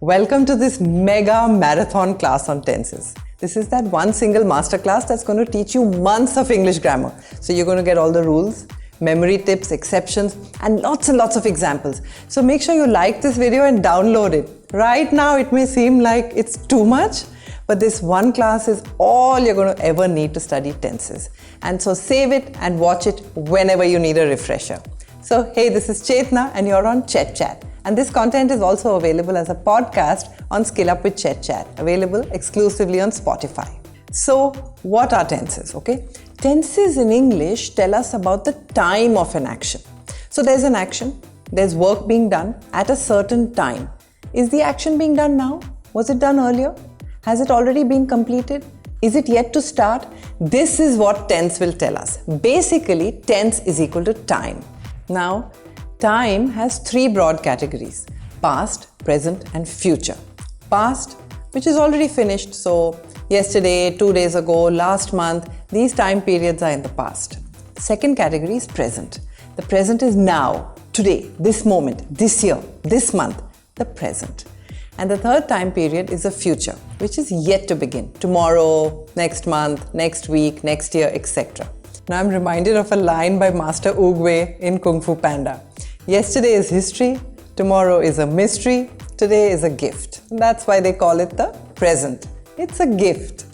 Welcome to this mega marathon class on tenses. This is that one single masterclass that's going to teach you months of English grammar. So you're going to get all the rules, memory tips, exceptions, and lots of examples. So make sure you like this video and download it. Right now it may seem like it's too much, but this one class is all you're going to ever need to study tenses. And so save it and watch it whenever you need a refresher. So hey, this is Chetna and you're on Chet Chat. And this content is also available as a podcast on Skill Up with Chet Chat, available exclusively on Spotify. So what are tenses, okay? Tenses in English tell us about the time of an action. So there's an action, there's work being done at a certain time. Is the action being done now? Was it done earlier? Has it already been completed? Is it yet to start? This is what tense will tell us. Basically, tense is equal to time. Now, time has three broad categories: past, present, and future. Past, which is already finished, so yesterday, 2 days ago, last month, these time periods are in the past. The second category is present. The present is now, today, this moment, this year, this month, the present. And the third time period is the future, which is yet to begin. Tomorrow, next month, next week, next year, etc. Now I'm reminded of a line by Master Oogway in Kung Fu Panda. Yesterday is history, tomorrow is a mystery, today is a gift. And that's why they call it the present. It's a gift.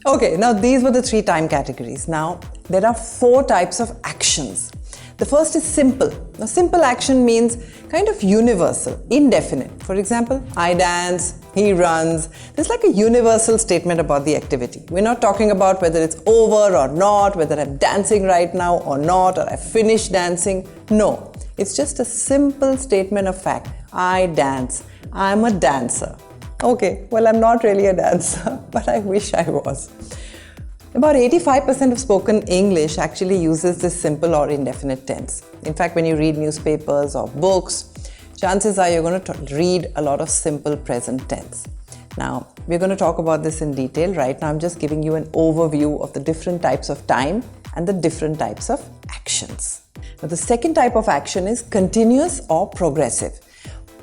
Okay, now these were the three time categories. Now there are four types of actions. The first is simple. Now simple action means kind of universal, indefinite. For example, I dance, he runs. There's like a universal statement about the activity. We're not talking about whether it's over or not, whether I'm dancing right now or not, or I finished dancing. No. It's just a simple statement of fact. I dance. I'm a dancer. Okay, well, I'm not really a dancer, but I wish I was. About 85% of spoken English actually uses this simple or indefinite tense. In fact, when you read newspapers or books, chances are you're going to read a lot of simple present tense. Now, we're going to talk about this in detail. Right now, I'm just giving you an overview of the different types of time and the different types of actions. Now, the second type of action is continuous or progressive.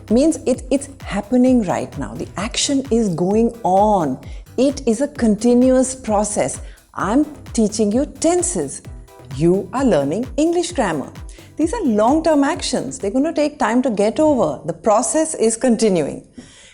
Means it's happening right now. The action is going on. It is a continuous process. I'm teaching you tenses. You are learning English grammar. These are long-term actions. They're going to take time to get over. The process is continuing.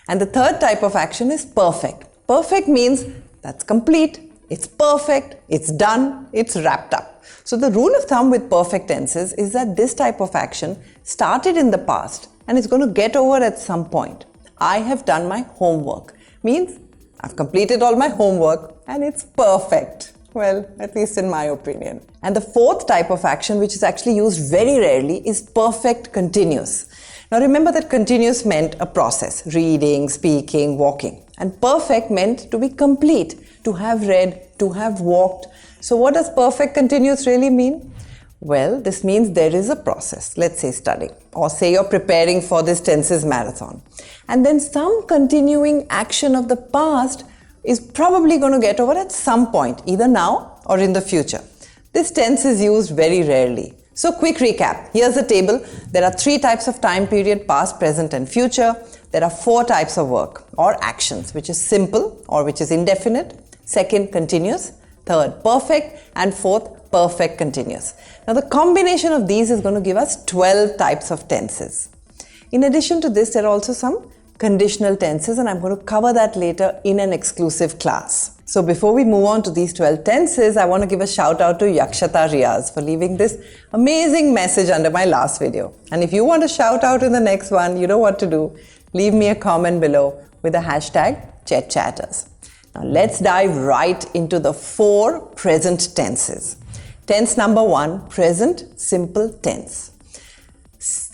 And the third type of action is perfect. Perfect means that's complete. It's perfect. It's done. It's wrapped up. So the rule of thumb with perfect tenses is that this type of action started in the past and it's going to get over at some point. I have done my homework. Means I've completed all my homework and it's perfect. Well, at least in my opinion. And the fourth type of action, which is actually used very rarely, is perfect continuous. Now remember that continuous meant a process: reading, speaking, walking. And perfect meant to be complete, to have read, to have walked. So what does perfect continuous really mean? Well, this means there is a process, let's say studying, or say you're preparing for this tenses marathon. And then some continuing action of the past is probably going to get over at some point, either now or in the future. This tense is used very rarely. So quick recap. Here's the table. There are three types of time period: past, present, and future. There are four types of work or actions, which is simple or which is indefinite. Second, continuous. Third, perfect. And fourth, perfect continuous. Now the combination of these is going to give us 12 types of tenses. In addition to this, there are also some conditional tenses, and I'm going to cover that later in an exclusive class. So before we move on to these 12 tenses, I want to give a shout out to Yakshata Riaz for leaving this amazing message under my last video. And if you want a shout out in the next one, you know what to do. Leave me a comment below with the hashtag ChetChatters. Now let's dive right into the four present tenses. Tense number one, present simple tense.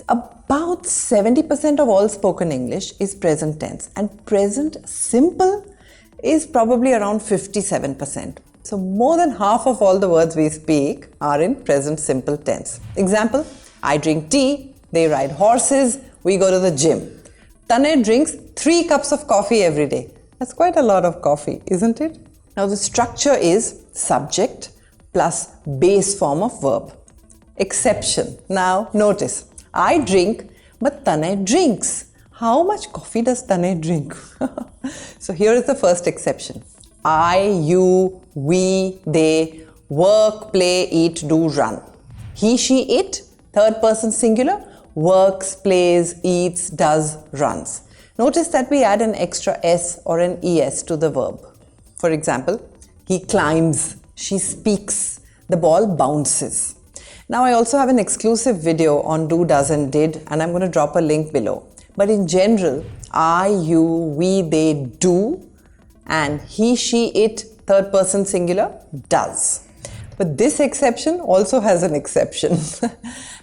About 70% of all spoken English is present tense, and present simple is probably around 57%. So more than half of all the words we speak are in present simple tense. Example, I drink tea, they ride horses, we go to the gym. Tanay drinks 3 cups of coffee every day. That's quite a lot of coffee, isn't it? Now the structure is subject plus base form of verb. Exception. Now notice, I drink, but Tanay drinks. How much coffee does Tanay drink? So here is the first exception. I, you, we, they, work, play, eat, do, run. He, she, it, third person singular, works, plays, eats, does, runs. Notice that we add an extra s or an es to the verb. For example, he climbs, she speaks, the ball bounces. Now I also have an exclusive video on do, does and did, and I'm going to drop a link below. But in general, I, you, we, they do, and he, she, it, third person singular, does. But this exception also has an exception.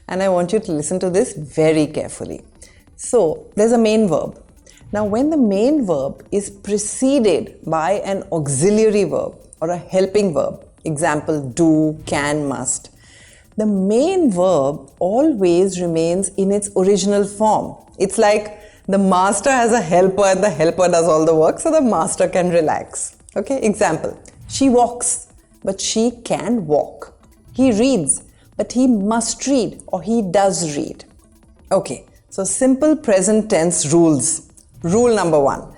And I want you to listen to this very carefully. So there's a main verb. Now when the main verb is preceded by an auxiliary verb or a helping verb, example do, can, must, the main verb always remains in its original form. It's like the master has a helper and the helper does all the work, so the master can relax. Okay, example, she walks, but she can walk. He reads, but he must read or he does read. Okay, so simple present tense rules. Rule number 1.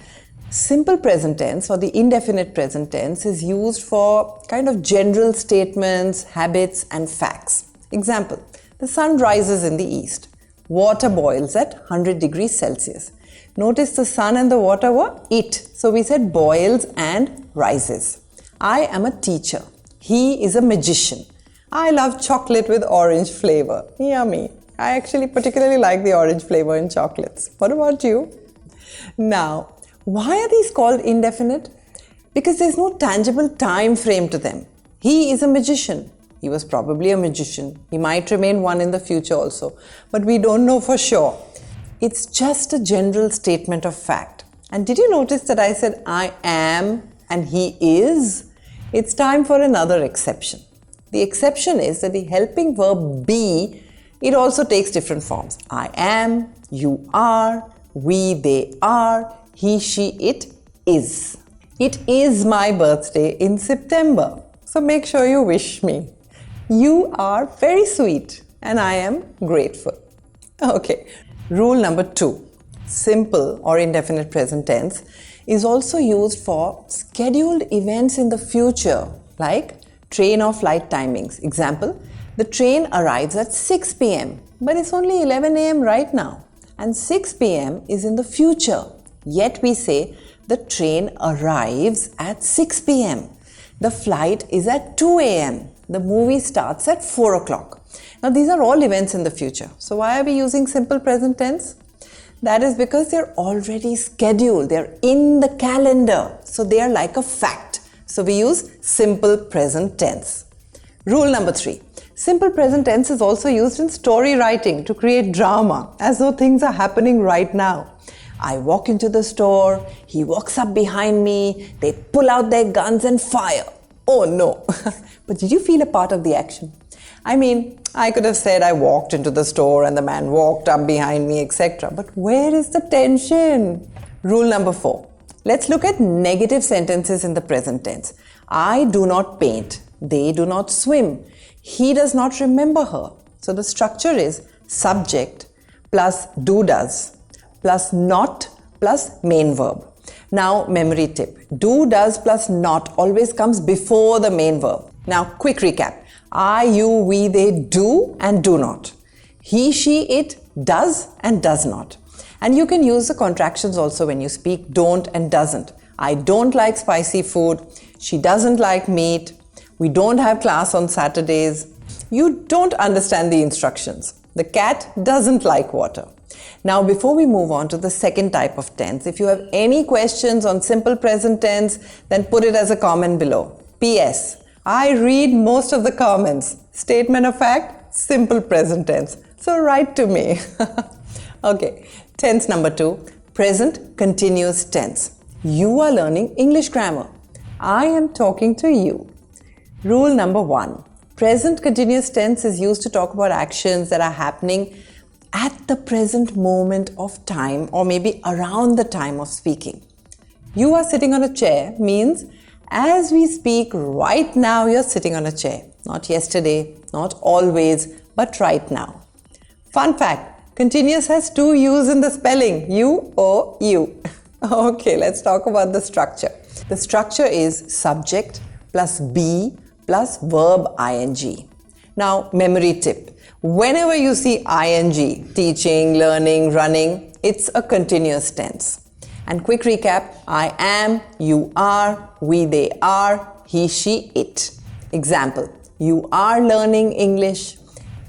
Simple present tense or the indefinite present tense is used for kind of general statements, habits and facts. Example, the sun rises in the east. Water boils at 100 degrees Celsius. Notice the sun and the water were it. So we said boils and rises. I am a teacher. He is a magician. I love chocolate with orange flavor. Yummy. I actually particularly like the orange flavor in chocolates. What about you? Now, why are these called indefinite? Because there's no tangible time frame to them. He is a magician. He was probably a magician. He might remain one in the future also, but we don't know for sure. It's just a general statement of fact. And did you notice that I said I am and he is? It's time for another exception. The exception is that the helping verb be, it also takes different forms. I am, you are, we, they are, he, she, it is. It is my birthday in September, so make sure you wish me. You are very sweet and I am grateful. Okay, rule number 2. Simple or indefinite present tense is also used for scheduled events in the future like train or flight timings. Example, the train arrives at 6 p.m. but it's only 11 a.m. right now and 6 p.m. is in the future. Yet we say the train arrives at 6 p.m. The flight is at 2 a.m. The movie starts at 4 o'clock. Now these are all events in the future. So why are we using simple present tense? That is because they're already scheduled. They're in the calendar. So they are like a fact. So we use simple present tense. Rule number 3. Simple present tense is also used in story writing to create drama, as though things are happening right now. I walk into the store, he walks up behind me, they pull out their guns and fire. Oh no. But did you feel a part of the action? I mean, I could have said I walked into the store and the man walked up behind me, etc. But where is the tension? Rule number 4. Let's look at negative sentences in the present tense. I do not paint. They do not swim. He does not remember her. So the structure is subject plus do does plus not plus main verb. Now memory tip. Do, does plus not always comes before the main verb. Now quick recap. I, you, we, they do and do not. He, she, it does and does not. And you can use the contractions also when you speak don't and doesn't. I don't like spicy food. She doesn't like meat. We don't have class on Saturdays. You don't understand the instructions. The cat doesn't like water. Now, before we move on to the second type of tense, if you have any questions on simple present tense, then put it as a comment below. P.S. I read most of the comments. Statement of fact, simple present tense. So write to me. Okay, tense number 2, present continuous tense. You are learning English grammar. I am talking to you. Rule number 1, present continuous tense is used to talk about actions that are happening at the present moment of time or maybe around the time of speaking. You are sitting on a chair means as we speak right now you're sitting on a chair. Not yesterday, not always, but right now. Fun fact, Continuous has two U's in the spelling, U-O-U. Okay, let's talk about the structure. The structure is subject plus be plus verb ing. Now, memory tip. Whenever you see ing, teaching, learning, running, it's a continuous tense. And quick recap, I am, you are, we, they are, he, she, it. Example, you are learning English,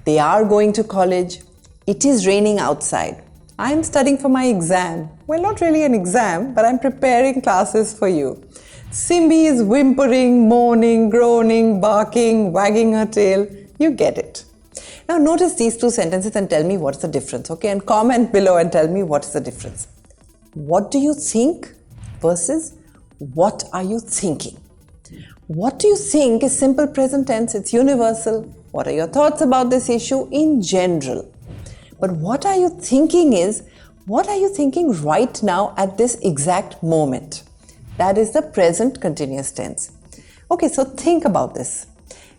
they are going to college, it is raining outside. I am studying for my exam. Well, not really an exam, but I'm preparing classes for you. Simbi is whimpering, moaning, groaning, barking, wagging her tail. You get it. Now notice these two sentences and tell me what's the difference, okay? And comment below and tell me what's the difference. What do you think versus what are you thinking? What do you think is simple present tense, it's universal. What are your thoughts about this issue in general? But what are you thinking is, what are you thinking right now at this exact moment? That is the present continuous tense. Okay, so think about this.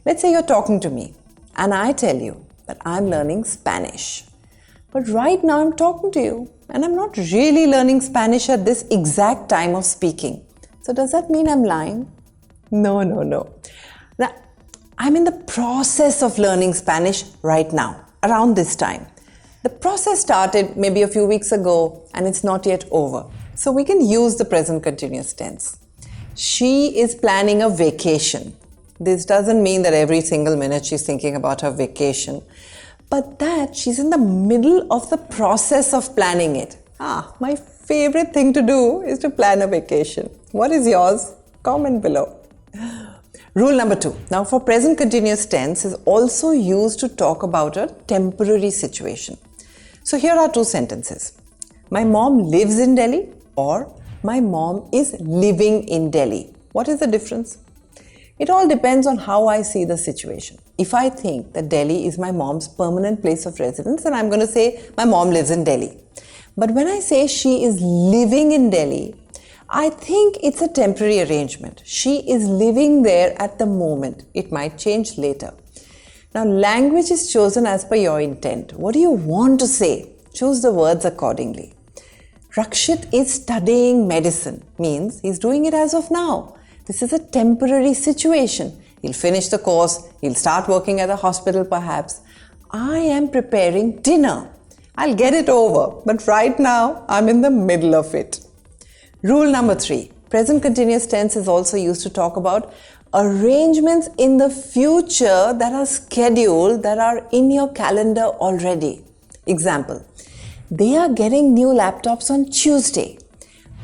Let's say you're talking to me and I tell you that I'm learning Spanish. But right now I'm talking to you and I'm not really learning Spanish at this exact time of speaking. So does that mean I'm lying? No. Now, I'm in the process of learning Spanish right now, around this time. The process started maybe a few weeks ago and it's not yet over. So we can use the present continuous tense. She is planning a vacation. This doesn't mean that every single minute she's thinking about her vacation, but that she's in the middle of the process of planning it. My favorite thing to do is to plan a vacation. What is yours? Comment below. Rule number 2. Now for present continuous tense is also used to talk about a temporary situation. So here are two sentences. My mom lives in Delhi or my mom is living in Delhi. What is the difference? It all depends on how I see the situation. If I think that Delhi is my mom's permanent place of residence, then I'm going to say my mom lives in Delhi. But when I say she is living in Delhi, I think it's a temporary arrangement. She is living there at the moment. It might change later. Now, language is chosen as per your intent. What do you want to say? Choose the words accordingly. Rakshit is studying medicine means he's doing it as of now. This is a temporary situation. He'll finish the course. He'll start working at a hospital perhaps. I am preparing dinner. I'll get it over, but right now I'm in the middle of it. Rule number 3. Present continuous tense is also used to talk about arrangements in the future that are scheduled, that are in your calendar already. Example, they are getting new laptops on Tuesday.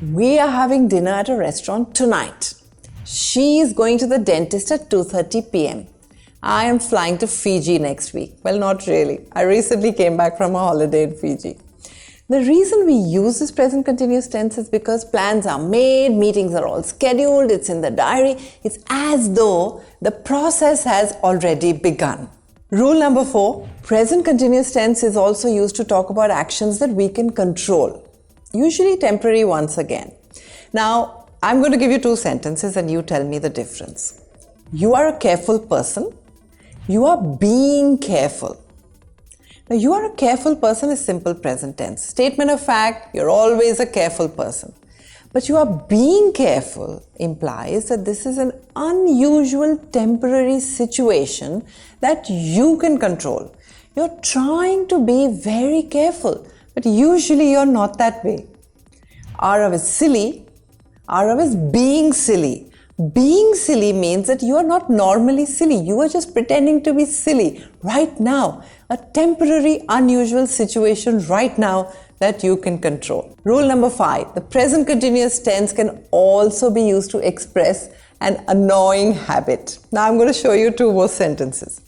We are having dinner at a restaurant tonight. She is going to the dentist at 2:30 p.m. I am flying to Fiji next week. Well, not really. I recently came back from a holiday in Fiji. The reason we use this present continuous tense is because plans are made, meetings are all scheduled, it's in the diary. It's as though the process has already begun. Rule number 4, present continuous tense is also used to talk about actions that we can control, usually temporary once again. Now, I'm going to give you 2 sentences and you tell me the difference. You are a careful person. You are being careful. Now, you are a careful person is simple present tense. Statement of fact, you're always a careful person. But you are being careful implies that this is an unusual temporary situation that you can control. You're trying to be very careful, but usually you're not that way. Arav is silly. Arav is being silly. Being silly means that you are not normally silly. You are just pretending to be silly right now. A temporary, unusual situation right now that you can control. Rule number 5. The present continuous tense can also be used to express an annoying habit. Now I'm going to show you 2 more sentences.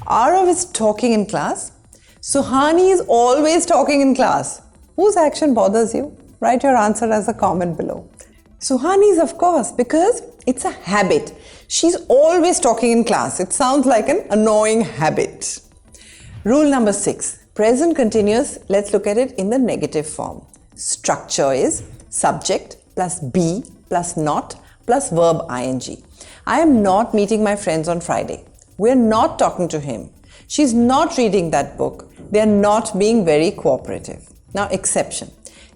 Arav is talking in class. Suhani is always talking in class. Whose action bothers you? Write your answer as a comment below. Suhani's, of course, because it's a habit. She's always talking in class. It sounds like an annoying habit. Rule number 6. Present continuous, let's look at it in the negative form. Structure is subject plus be plus not plus verb ing. I am not meeting my friends on Friday. We're not talking to him. She's not reading that book. They are not being very cooperative. Now, exception.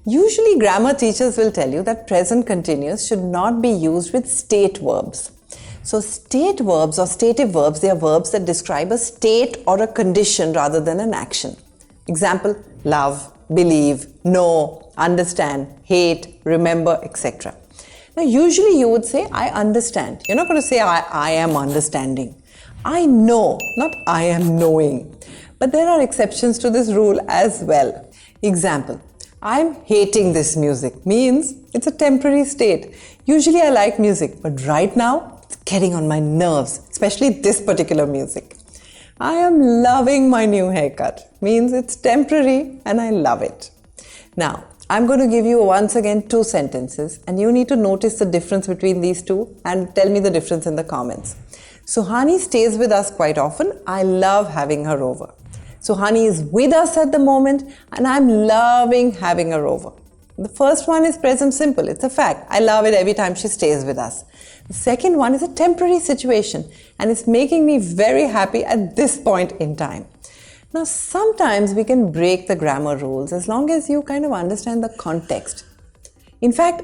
Usually, grammar teachers will tell you that present continuous should not be used with state verbs. So, state verbs or stative verbs, they are verbs that describe a state or a condition rather than an action. Example, love, believe, know, understand, hate, remember, etc. Now, usually you would say, I understand. You're not going to say, I am understanding. I know, not I am knowing. But there are exceptions to this rule as well. Example, I'm hating this music means it's a temporary state. Usually I like music, but right now it's getting on my nerves, especially this particular music. I am loving my new haircut means it's temporary and I love it. Now, I'm going to give you once again 2 sentences and you need to notice the difference between these two and tell me the difference in the comments. Suhani stays with us quite often. I love having her over. Suhani is with us at the moment and I'm loving having her over. The first one is present simple. It's a fact. I love it every time she stays with us. The second one is a temporary situation and it's making me very happy at this point in time. Now, sometimes we can break the grammar rules as long as you kind of understand the context. In fact,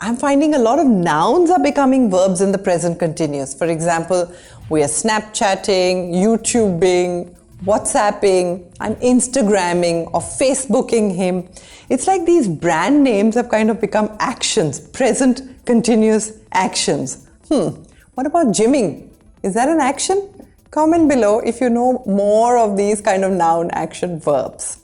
I'm finding a lot of nouns are becoming verbs in the present continuous. For example, we are Snapchatting, YouTubing, WhatsApping, I'm Instagramming or Facebooking him. It's like these brand names have kind of become actions, present continuous actions. What about gymming? Is that an action? Comment below if you know more of these kind of noun action verbs.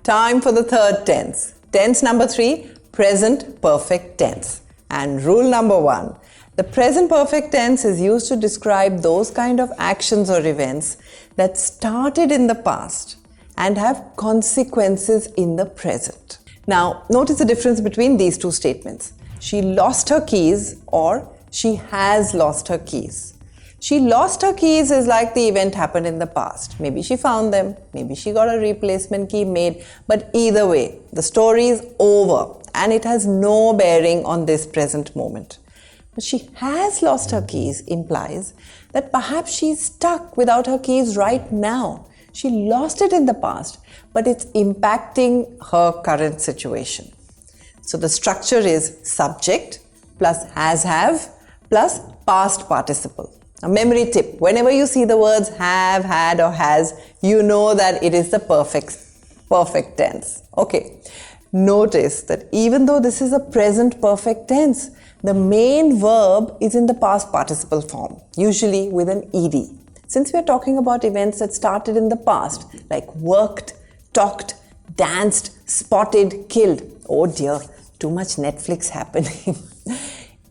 Time for the third tense. Tense number 3, present perfect tense. And rule number 1. The present perfect tense is used to describe those kind of actions or events that started in the past and have consequences in the present. Now, notice the difference between these 2 statements. She lost her keys or she has lost her keys. She lost her keys is like the event happened in the past. Maybe she found them, maybe she got a replacement key made, but either way, the story is over and it has no bearing on this present moment. But she has lost her keys implies that perhaps she's stuck without her keys right now. She lost it in the past, but it's impacting her current situation. So the structure is subject plus has have plus past participle. A memory tip, whenever you see the words have, had or has, you know that it is the perfect tense. Okay, notice that even though this is a present perfect tense, the main verb is in the past participle form, usually with an ed. Since we are talking about events that started in the past, like worked, talked, danced, spotted, killed. Oh dear, too much Netflix happening.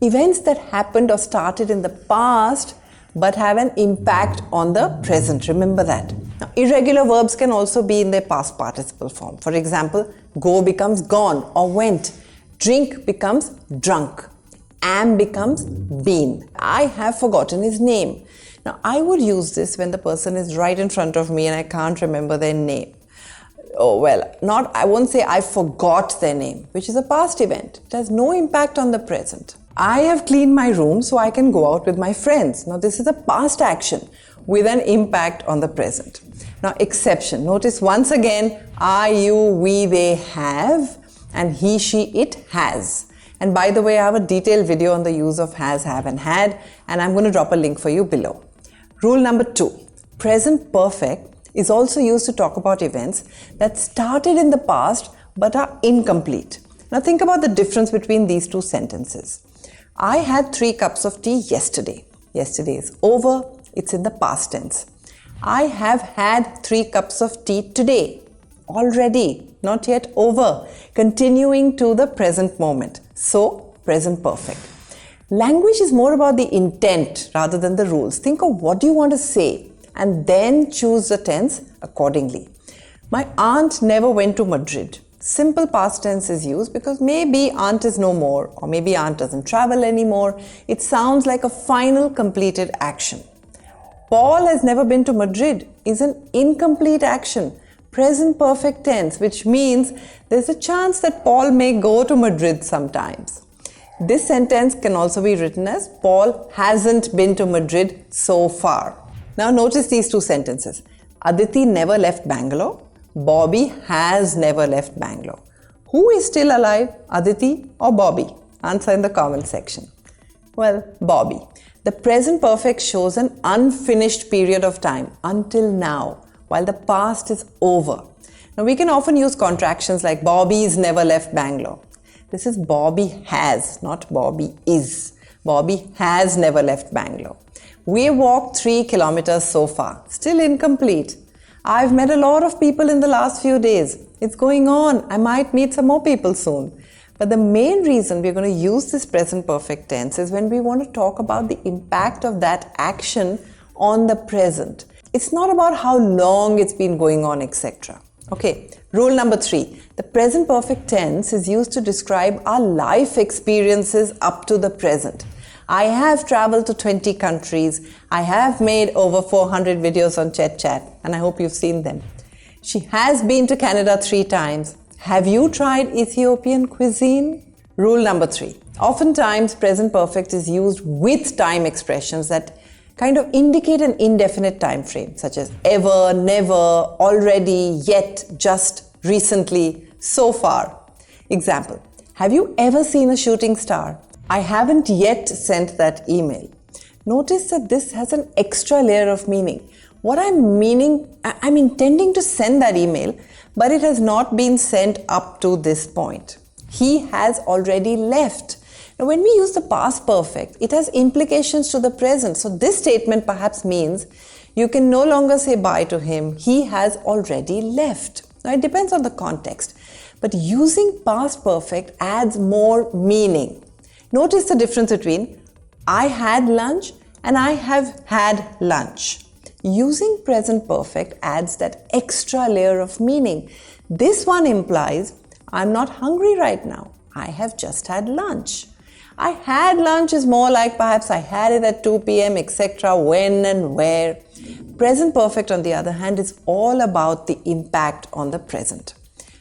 Events that happened or started in the past but have an impact on the present. Remember that. Now, irregular verbs can also be in their past participle form. For example, go becomes gone or went. Drink becomes drunk. Am becomes been. I have forgotten his name. Now, I would use this when the person is right in front of me and I can't remember their name. Oh, well, I won't say I forgot their name, which is a past event. It has no impact on the present. I have cleaned my room so I can go out with my friends. Now, this is a past action with an impact on the present. Now, exception. Notice once again, I, you, we, they have, and he, she, it has. And by the way, I have a detailed video on the use of has, have, and had, and I'm going to drop a link for you below. Rule number 2. Present perfect is also used to talk about events that started in the past but are incomplete. Now, think about the difference between these 2 sentences. I had 3 cups of tea yesterday. Yesterday is over. It's in the past tense. I have had 3 cups of tea today. Already, not yet over. Continuing to the present moment. So, present perfect. Language is more about the intent rather than the rules. Think of what you want to say and then choose the tense accordingly. My aunt never went to Madrid. Simple past tense is used because maybe aunt is no more or maybe aunt doesn't travel anymore. It sounds like a final completed action. Paul has never been to Madrid is an incomplete action. Present perfect tense, which means there's a chance that Paul may go to Madrid sometimes. This sentence can also be written as Paul hasn't been to Madrid so far. Now notice these 2 sentences. Aditi never left Bangalore. Bobby has never left Bangalore. Who is still alive, Aditi or Bobby? Answer in the comment section. Well, Bobby. The present perfect shows an unfinished period of time until now, while the past is over. Now we can often use contractions like Bobby's never left Bangalore. This is Bobby has, not Bobby is. Bobby has never left Bangalore. We walked 3 kilometers so far, still incomplete. I've met a lot of people in the last few days. It's going on. I might meet some more people soon. But the main reason we're going to use this present perfect tense is when we want to talk about the impact of that action on the present. It's not about how long it's been going on, etc. Okay, rule number 3. The present perfect tense is used to describe our life experiences up to the present. I have traveled to 20 countries. I have made over 400 videos on Chat, and I hope you've seen them. She has been to Canada 3 times. Have you tried Ethiopian cuisine? Rule number 3. Oftentimes, present perfect is used with time expressions that kind of indicate an indefinite time frame, such as ever, never, already, yet, just, recently, so far. Example, have you ever seen a shooting star? I haven't yet sent that email. Notice that this has an extra layer of meaning. What I'm intending to send that email, but it has not been sent up to this point. He has already left. Now, when we use the past perfect, it has implications to the present. So this statement perhaps means you can no longer say bye to him. He has already left. Now, it depends on the context. But using past perfect adds more meaning. Notice the difference between I had lunch and I have had lunch. Using present perfect adds that extra layer of meaning. This one implies I'm not hungry right now. I have just had lunch. I had lunch is more like perhaps I had it at 2 p.m. etc. When and where. Present perfect, on the other hand, is all about the impact on the present.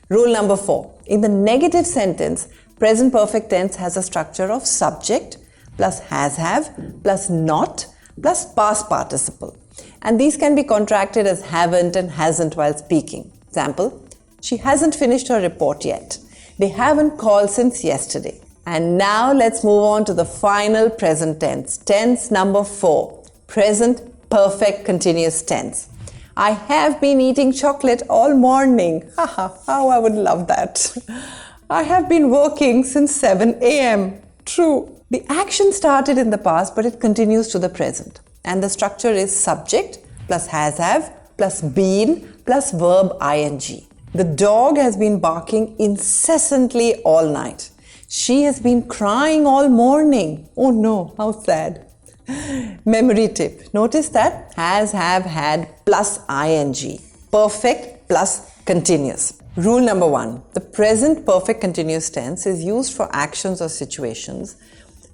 Rule number 4. In the negative sentence, present perfect tense has a structure of subject plus has have plus not plus past participle. And these can be contracted as haven't and hasn't while speaking. Example, she hasn't finished her report yet. They haven't called since yesterday. And now let's move on to the final present tense. Tense number 4, present perfect continuous tense. I have been eating chocolate all morning. Haha, how I would love that. I have been working since 7 a.m. True. The action started in the past, but it continues to the present. And the structure is subject plus has have plus been plus verb ing. The dog has been barking incessantly all night. She has been crying all morning. Oh no, how sad. Memory tip. Notice that has, have, had plus ing. Perfect plus continuous. Rule number 1. The present perfect continuous tense is used for actions or situations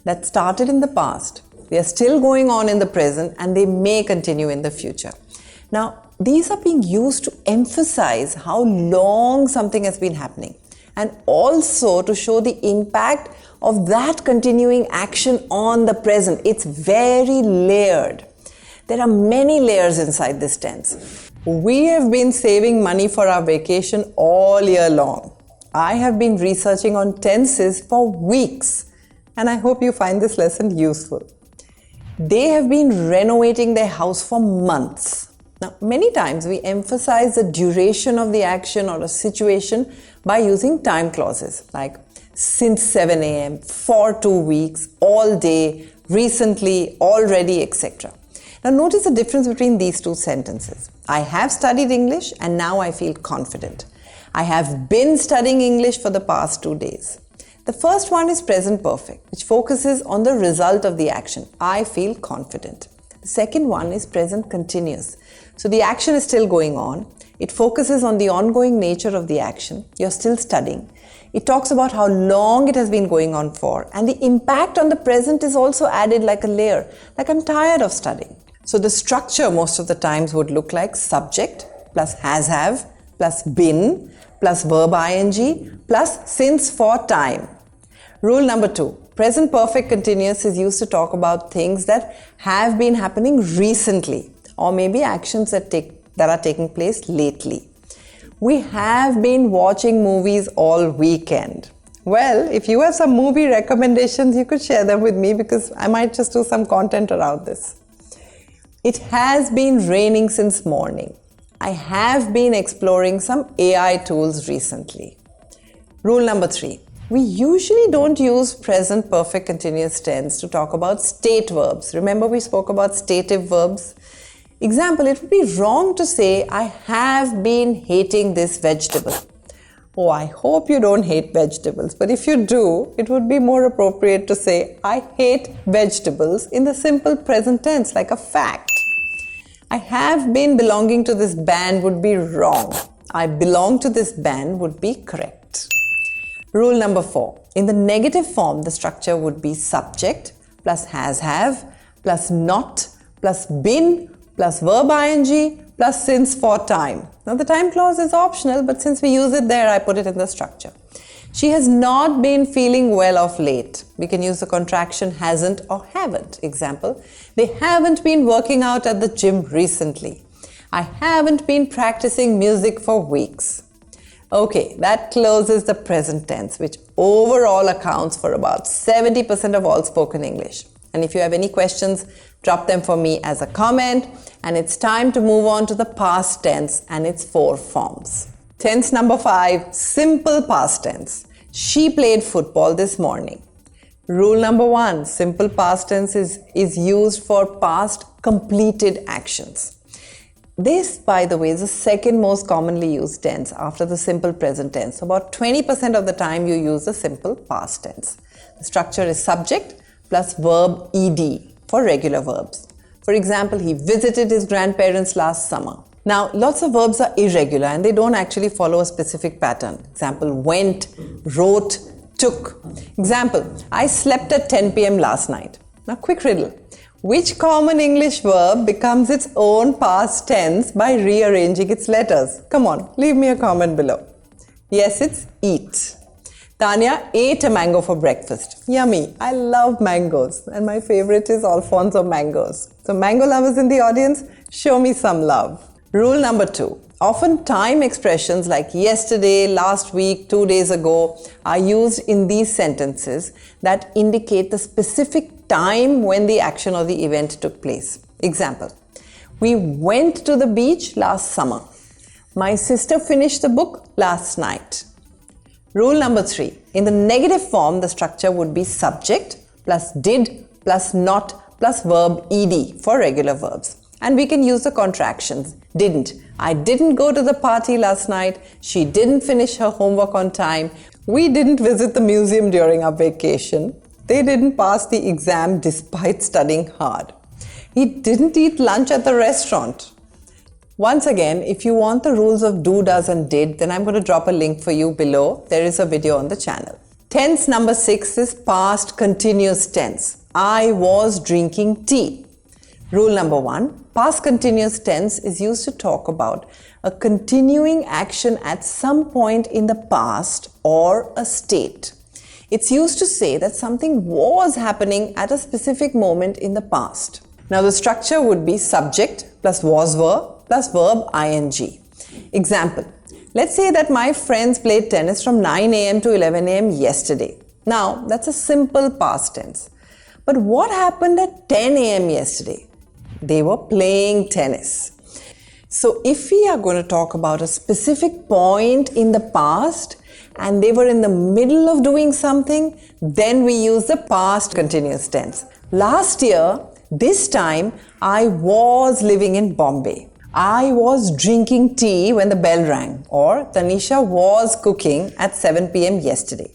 that started in the past. They are still going on in the present and they may continue in the future. Now, these are being used to emphasize how long something has been happening and also to show the impact of that continuing action on the present. It's very layered. There are many layers inside this tense. We have been saving money for our vacation all year long. I have been researching on tenses for weeks, and I hope you find this lesson useful. They have been renovating their house for months. Now, many times we emphasize the duration of the action or a situation by using time clauses like since 7 a.m., for 2 weeks, all day, recently, already, etc. Now notice the difference between these two sentences. I have studied English and now I feel confident. I have been studying English for the past 2 days. The first one is present perfect, which focuses on the result of the action. I feel confident. The second one is present continuous. So the action is still going on. It focuses on the ongoing nature of the action. You're still studying. It talks about how long it has been going on for, and the impact on the present is also added like a layer, like I'm tired of studying. So the structure most of the times would look like subject plus has have plus been plus verb ing plus since for time. Rule number 2. Present perfect continuous is used to talk about things that have been happening recently or maybe actions that that are taking place lately. We have been watching movies all weekend. Well, if you have some movie recommendations, you could share them with me because I might just do some content around this. It has been raining since morning. I have been exploring some AI tools recently. Rule number 3. We usually don't use present perfect continuous tense to talk about state verbs. Remember we spoke about stative verbs? Example, it would be wrong to say, I have been hating this vegetable. Oh, I hope you don't hate vegetables, but if you do, it would be more appropriate to say, I hate vegetables in the simple present tense, like a fact. I have been belonging to this band would be wrong. I belong to this band would be correct. Rule number 4. In the negative form, the structure would be subject plus has have plus not plus been plus verb ing plus since for time. Now the time clause is optional, but since we use it there, I put it in the structure. She has not been feeling well of late. We can use the contraction hasn't or haven't. Example, they haven't been working out at the gym recently. I haven't been practicing music for weeks. Okay, that closes the present tense, which overall accounts for about 70% of all spoken English. And if you have any questions, drop them for me as a comment. And it's time to move on to the past tense and its 4 forms. Tense number 5, simple past tense. She played football this morning. Rule number 1, simple past tense is used for past completed actions. This, by the way, is the second most commonly used tense after the simple present tense. So about 20% of the time you use the simple past tense. The structure is subject plus verb ed for regular verbs. For example, he visited his grandparents last summer. Now, lots of verbs are irregular and they don't actually follow a specific pattern. Example, went, wrote, took. Example, I slept at 10 p.m. last night. Now, quick riddle. Which common English verb becomes its own past tense by rearranging its letters? Come on, leave me a comment below. Yes, it's eat. Tanya ate a mango for breakfast. Yummy. I love mangoes and my favorite is Alfonso mangoes. So mango lovers in the audience, show me some love. Rule number 2. Often time expressions like yesterday, last week, 2 days ago are used in these sentences that indicate the specific time when the action or the event took place. Example, we went to the beach last summer. My sister finished the book last night. Rule number 3. In the negative form, the structure would be subject plus did plus not plus verb ed for regular verbs. And we can use the contractions. Didn't. I didn't go to the party last night. She didn't finish her homework on time. We didn't visit the museum during our vacation. They didn't pass the exam despite studying hard. He didn't eat lunch at the restaurant. Once again, if you want the rules of do, does and did, then I'm going to drop a link for you below. There is a video on the channel. Tense number 6 is past continuous tense. I was drinking tea. Rule number 1, past continuous tense is used to talk about a continuing action at some point in the past or a state. It's used to say that something was happening at a specific moment in the past. Now the structure would be subject plus was were plus verb ing. Example, let's say that my friends played tennis from 9 a.m. to 11 a.m. yesterday. Now that's a simple past tense. But what happened at 10 a.m. yesterday? They were playing tennis. So if we are going to talk about a specific point in the past and they were in the middle of doing something, then we use the past continuous tense. Last year, this time, I was living in Bombay. I was drinking tea when the bell rang, or Tanisha was cooking at 7 p.m. yesterday.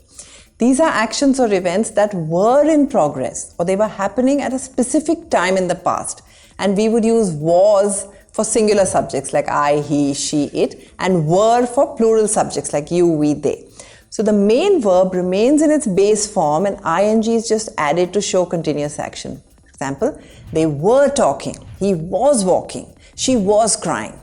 These are actions or events that were in progress or they were happening at a specific time in the past. And we would use was for singular subjects like I, he, she, it, and were for plural subjects like you, we, they. So the main verb remains in its base form and ing is just added to show continuous action. For example, they were talking, he was walking, she was crying.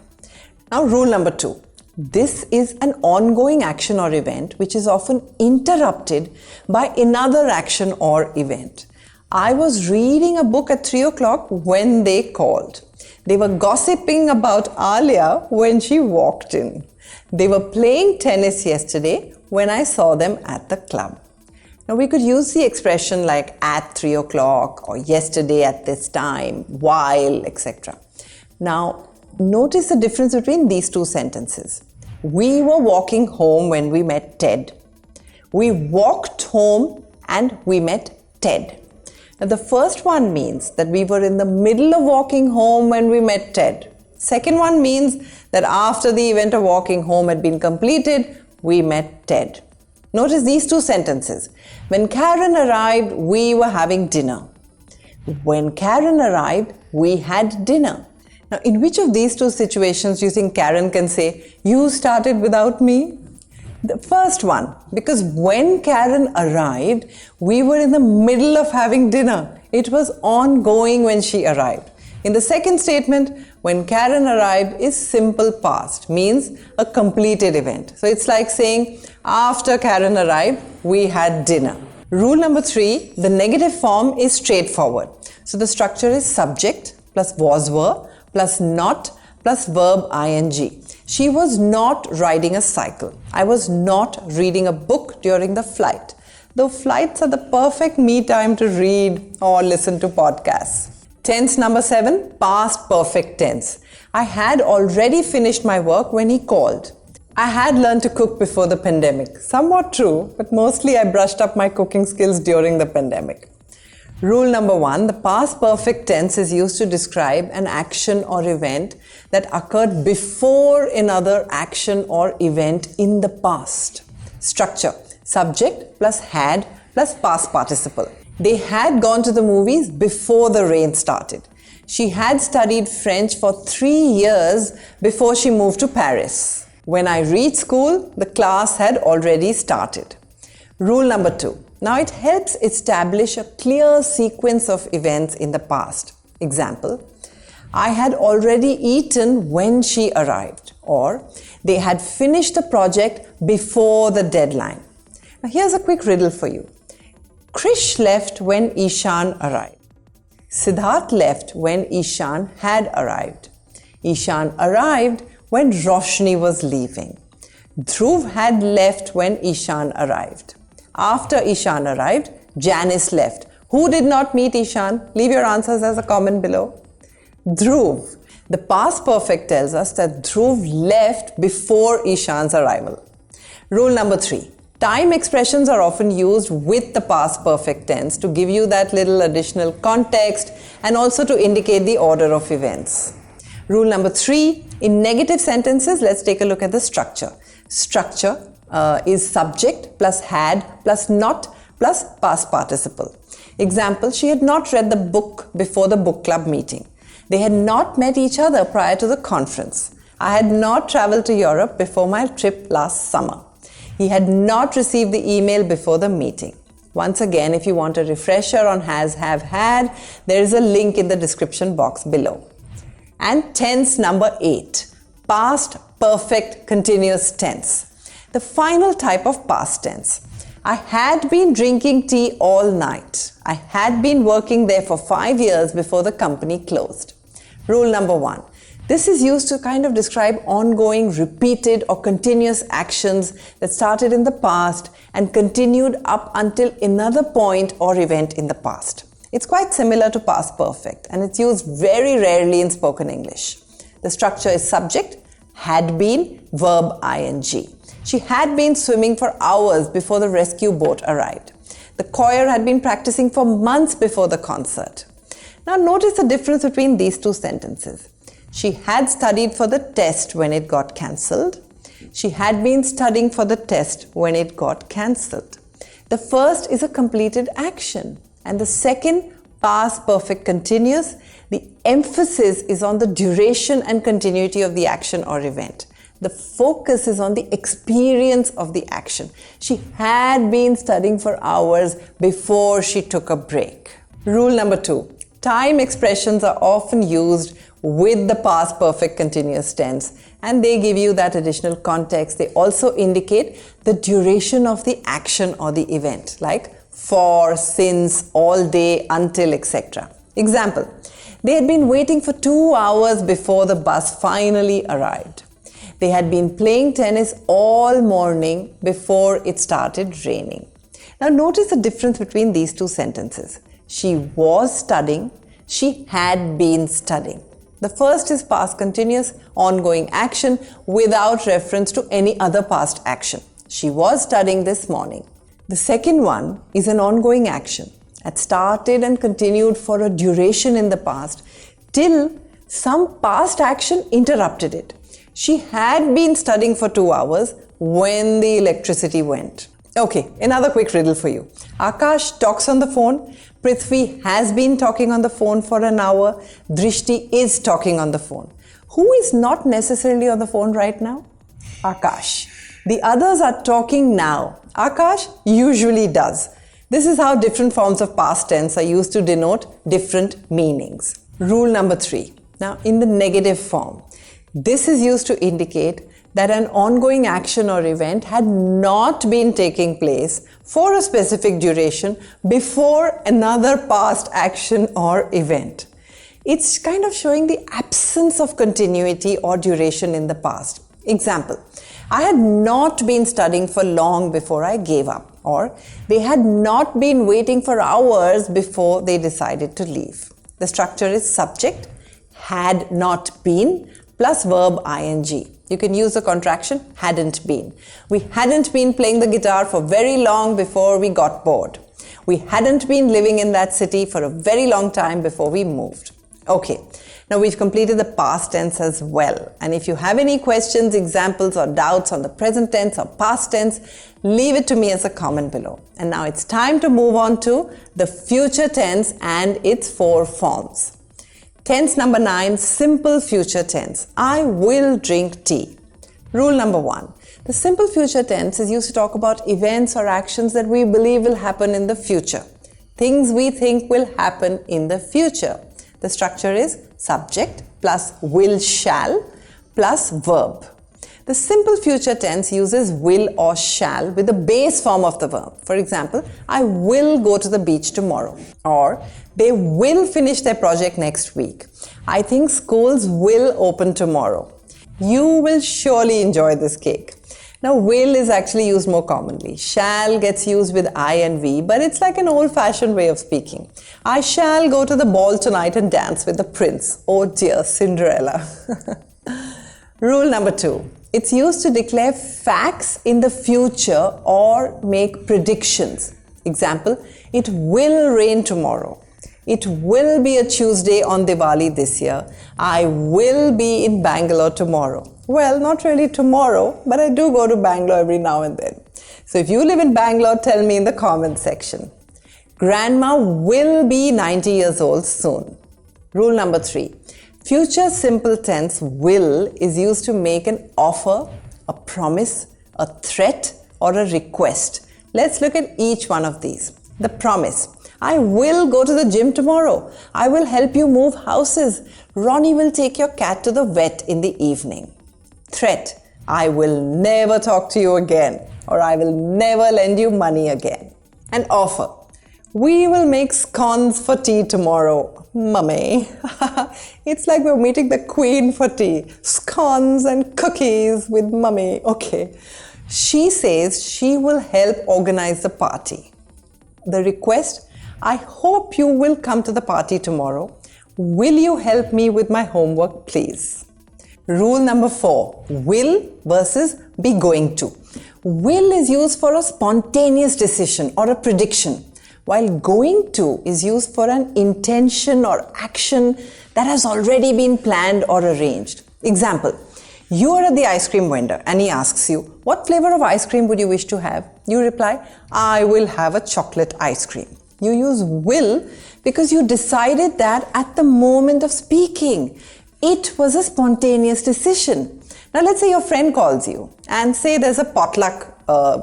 Now rule number 2. This is an ongoing action or event which is often interrupted by another action or event. I was reading a book at 3 o'clock when they called. They were gossiping about Alia when she walked in. They were playing tennis yesterday when I saw them at the club. Now we could use the expression like at 3 o'clock or yesterday at this time, while, etc. Now notice the difference between these two sentences. We were walking home when we met Ted. We walked home and we met Ted. Now the first one means that we were in the middle of walking home when we met Ted. Second one means that after the event of walking home had been completed, we met Ted. Notice these two sentences. When Karen arrived, we were having dinner. When Karen arrived, we had dinner. Now, in which of these two situations do you think Karen can say, you started without me? The first one, because when Karen arrived, we were in the middle of having dinner. It was ongoing when she arrived. In the second statement, when Karen arrived is simple past, means a completed event. So it's like saying, after Karen arrived, we had dinner. Rule number 3, the negative form is straightforward. So the structure is subject plus was-were plus not plus verb ing. She was not riding a cycle. I was not reading a book during the flight. Though flights are the perfect me time to read or listen to podcasts. Tense number 7, past perfect tense. I had already finished my work when he called. I had learned to cook before the pandemic. Somewhat true, but mostly I brushed up my cooking skills during the pandemic. Rule number 1, the past perfect tense is used to describe an action or event that occurred before another action or event in the past. Structure, subject plus had plus past participle. They had gone to the movies before the rain started. She had studied French for 3 years before she moved to Paris. When I reached school, the class had already started. Rule number 2. Now it helps establish a clear sequence of events in the past. Example, I had already eaten when she arrived, or they had finished the project before the deadline. Now here's a quick riddle for you. Krish left when Ishan arrived. Siddharth left when Ishan had arrived. Ishan arrived when Roshni was leaving. Dhruv had left when Ishan arrived. After Ishan arrived, Janice left. Who did not meet Ishan? Leave your answers as a comment below. Dhruv. The past perfect tells us that Dhruv left before Ishan's arrival. Rule number 3. Time expressions are often used with the past perfect tense to give you that little additional context and also to indicate the order of events. Rule number 3. In negative sentences, let's take a look at the structure. Structure is subject plus had plus not plus past participle. Example, she had not read the book before the book club meeting. They had not met each other prior to the conference. I had not traveled to Europe before my trip last summer. He had not received the email before the meeting. Once again, if you want a refresher on has, have, had, there is a link in the description box below. And tense number 8, past perfect continuous tense. The final type of past tense. I had been drinking tea all night. I had been working there for 5 years before the company closed. Rule number 1. This is used to kind of describe ongoing, repeated or continuous actions that started in the past and continued up until another point or event in the past. It's quite similar to past perfect and it's used very rarely in spoken English. The structure is subject, had been, verb ing. She had been swimming for hours before the rescue boat arrived. The choir had been practicing for months before the concert. Now notice the difference between these two sentences. She had studied for the test when it got cancelled. She had been studying for the test when it got cancelled. The first is a completed action and the second, past perfect continuous, the emphasis is on the duration and continuity of the action or event. The focus is on the experience of the action. She had been studying for hours before she took a break. Rule number 2. Time expressions are often used with the past perfect continuous tense and they give you that additional context. They also indicate the duration of the action or the event, like for, since, all day, until, etc. Example, they had been waiting for 2 hours before the bus finally arrived. They had been playing tennis all morning before it started raining. Now notice the difference between these two sentences. She was studying, she had been studying. The first is past continuous, ongoing action without reference to any other past action. She was studying this morning. The second one is an ongoing action that started and continued for a duration in the past till some past action interrupted it. She had been studying for 2 hours when the electricity went. Okay, another quick riddle for you. Akash talks on the phone. Prithvi has been talking on the phone for an hour. Drishti is talking on the phone. Who is not necessarily on the phone right now? Akash. The others are talking now. Akash usually does. This is how different forms of past tense are used to denote different meanings. Rule number 3. Now, in the negative form, this is used to indicate that an ongoing action or event had not been taking place for a specific duration before another past action or event. It's kind of showing the absence of continuity or duration in the past. Example, I had not been studying for long before I gave up, or they had not been waiting for hours before they decided to leave. The structure is subject, had not been, plus verb ing. You can use the contraction hadn't been. We hadn't been playing the guitar for very long before we got bored. We hadn't been living in that city for a very long time before we moved. Okay, now we've completed the past tense as well. And if you have any questions, examples or doubts on the present tense or past tense, leave it to me as a comment below. And now it's time to move on to the future tense and its 4 forms. Tense number 9, simple future tense. I will drink tea. Rule number 1. The simple future tense is used to talk about events or actions that we believe will happen in the future. Things we think will happen in the future. The structure is subject plus will shall plus verb. The simple future tense uses will or shall with the base form of the verb. For example, I will go to the beach tomorrow, or they will finish their project next week. I think schools will open tomorrow. You will surely enjoy this cake. Now, will is actually used more commonly. Shall gets used with I and we, but it's like an old-fashioned way of speaking. I shall go to the ball tonight and dance with the prince. Oh dear, Cinderella. Rule number 2. It's used to declare facts in the future or make predictions. Example, it will rain tomorrow. It will be a Tuesday on Diwali this year. I will be in Bangalore tomorrow. Well, not really tomorrow, but I do go to Bangalore every now and then. So if you live in Bangalore, tell me in the comment section. Grandma will be 90 years old soon. Rule number 3. Future simple tense will is used to make an offer, a promise, a threat, or a request. Let's look at each one of these. The promise. I will go to the gym tomorrow. I will help you move houses. Ronnie will take your cat to the vet in the evening. Threat. I will never talk to you again, or I will never lend you money again. An offer. We will make scones for tea tomorrow. Mummy. It's like we're meeting the queen for tea. Scones and cookies with mummy. Okay. She says she will help organize the party. The request. I hope you will come to the party tomorrow. Will you help me with my homework, please? Rule number 4. Will versus be going to. Will is used for a spontaneous decision or a prediction, while going to is used for an intention or action that has already been planned or arranged. Example, you are at the ice cream vendor and he asks you, what flavor of ice cream would you wish to have? You reply, I will have a chocolate ice cream. You use will because you decided that at the moment of speaking. It was a spontaneous decision. Now let's say your friend calls you and say there's a potluck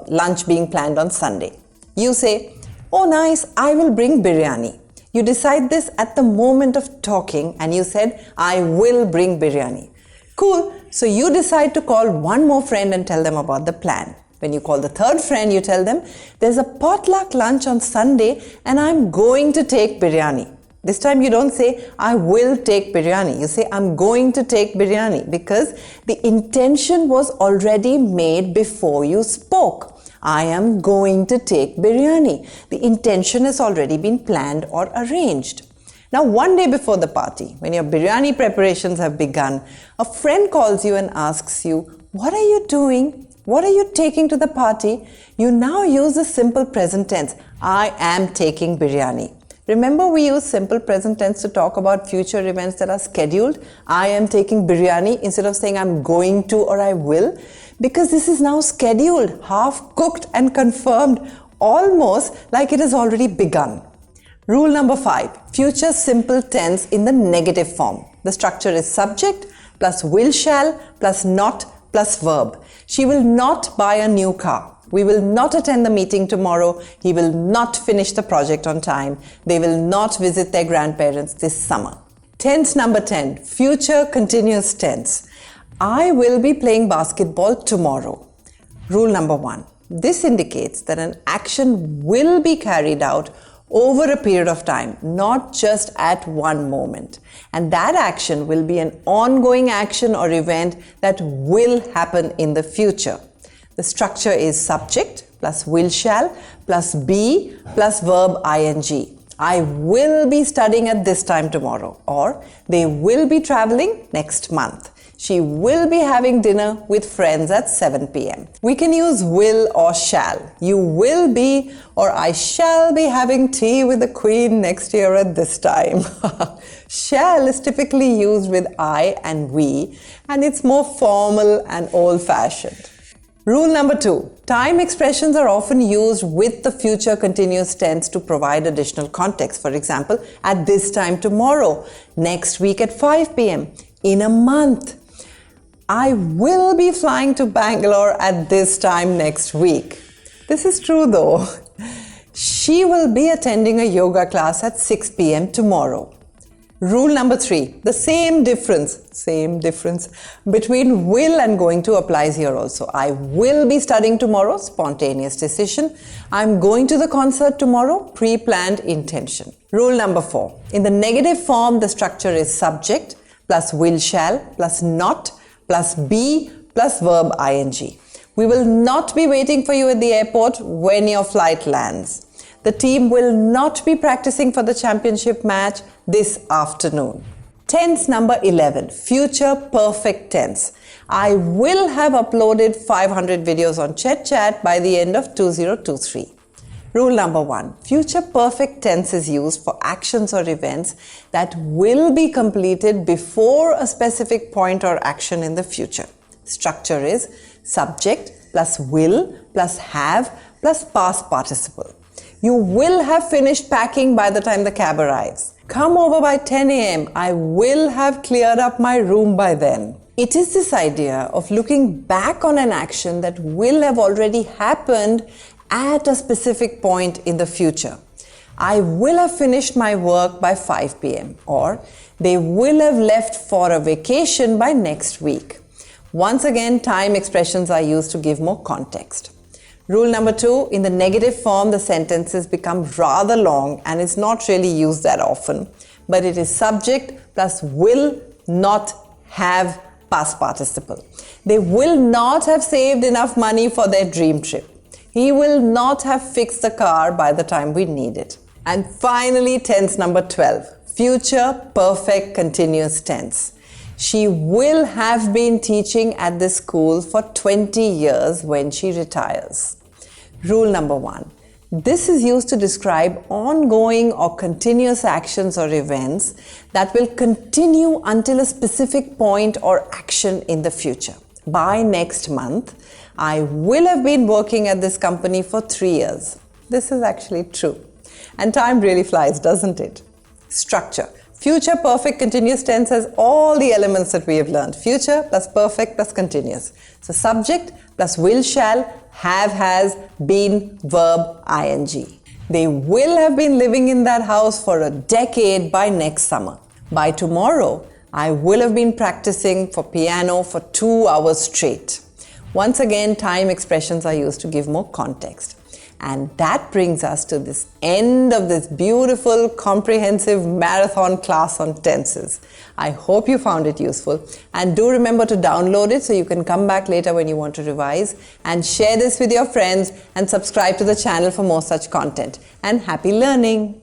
lunch being planned on Sunday. You say, oh nice, I will bring biryani. You decide this at the moment of talking and you said, I will bring biryani. Cool. So you decide to call one more friend and tell them about the plan. When you call the third friend, you tell them, there's a potluck lunch on Sunday and I'm going to take biryani. This time you don't say, I will take biryani. You say, I'm going to take biryani, because the intention was already made before you spoke. I am going to take biryani. The intention has already been planned or arranged. Now, one day before the party, when your biryani preparations have begun, a friend calls you and asks you, what are you doing? What are you taking to the party? You now use the simple present tense. I am taking biryani. Remember, we use simple present tense to talk about future events that are scheduled. I am taking biryani instead of saying I'm going to or I will, because this is now scheduled, half cooked and confirmed, almost like it has already begun. Rule number 5, future simple tense in the negative form. The structure is subject plus will shall plus not plus verb. She will not buy a new car. We will not attend the meeting tomorrow. He will not finish the project on time. They will not visit their grandparents this summer. Tense number 10, future continuous tense. I will be playing basketball tomorrow. Rule number 1. This indicates that an action will be carried out over a period of time, not just at one moment. And that action will be an ongoing action or event that will happen in the future. The structure is subject plus will shall plus be plus verb ing. I will be studying at this time tomorrow, or they will be traveling next month. She will be having dinner with friends at 7 p.m. We can use will or shall. You will be, or I shall be having tea with the Queen next year at this time. Shall is typically used with I and we, and it's more formal and old-fashioned. Rule number 2. Time expressions are often used with the future continuous tense to provide additional context. For example, at this time tomorrow, next week at 5 p.m., in a month. I will be flying to Bangalore at this time next week. This is true though. She will be attending a yoga class at 6 p.m. tomorrow. Rule number 3, the same difference between will and going to applies here also. I will be studying tomorrow, spontaneous decision. I'm going to the concert tomorrow, pre-planned intention. Rule number 4, in the negative form, the structure is subject plus will shall plus not plus be plus verb ing. We will not be waiting for you at the airport when your flight lands. The team will not be practicing for the championship match this afternoon. Tense number 11, future perfect tense. I will have uploaded 500 videos on ChetChat by the end of 2023. Rule number 1, future perfect tense is used for actions or events that will be completed before a specific point or action in the future. Structure is subject plus will plus have plus past participle. You will have finished packing by the time the cab arrives. Come over by 10 a.m. I will have cleared up my room by then. It is this idea of looking back on an action that will have already happened at a specific point in the future. I will have finished my work by 5 p.m. or they will have left for a vacation by next week. Once again, time expressions are used to give more context. Rule number 2, in the negative form, the sentences become rather long and is not really used that often, but it is subject plus will not have past participle. They will not have saved enough money for their dream trip. He will not have fixed the car by the time we need it. And finally, tense number 12, future perfect continuous tense. She will have been teaching at this school for 20 years when she retires. Rule number 1. This is used to describe ongoing or continuous actions or events that will continue until a specific point or action in the future. By next month, I will have been working at this company for 3 years. This is actually true. And time really flies, doesn't it? Structure. Future perfect continuous tense has all the elements that we have learned. Future plus perfect plus continuous. So subject plus will shall, have has, been, verb, ing. They will have been living in that house for a decade by next summer. By tomorrow, I will have been practicing for piano for 2 hours straight. Once again, time expressions are used to give more context. And that brings us to this end of this beautiful, comprehensive marathon class on tenses. I hope you found it useful, and do remember to download it so you can come back later when you want to revise, and share this with your friends and subscribe to the channel for more such content. And happy learning!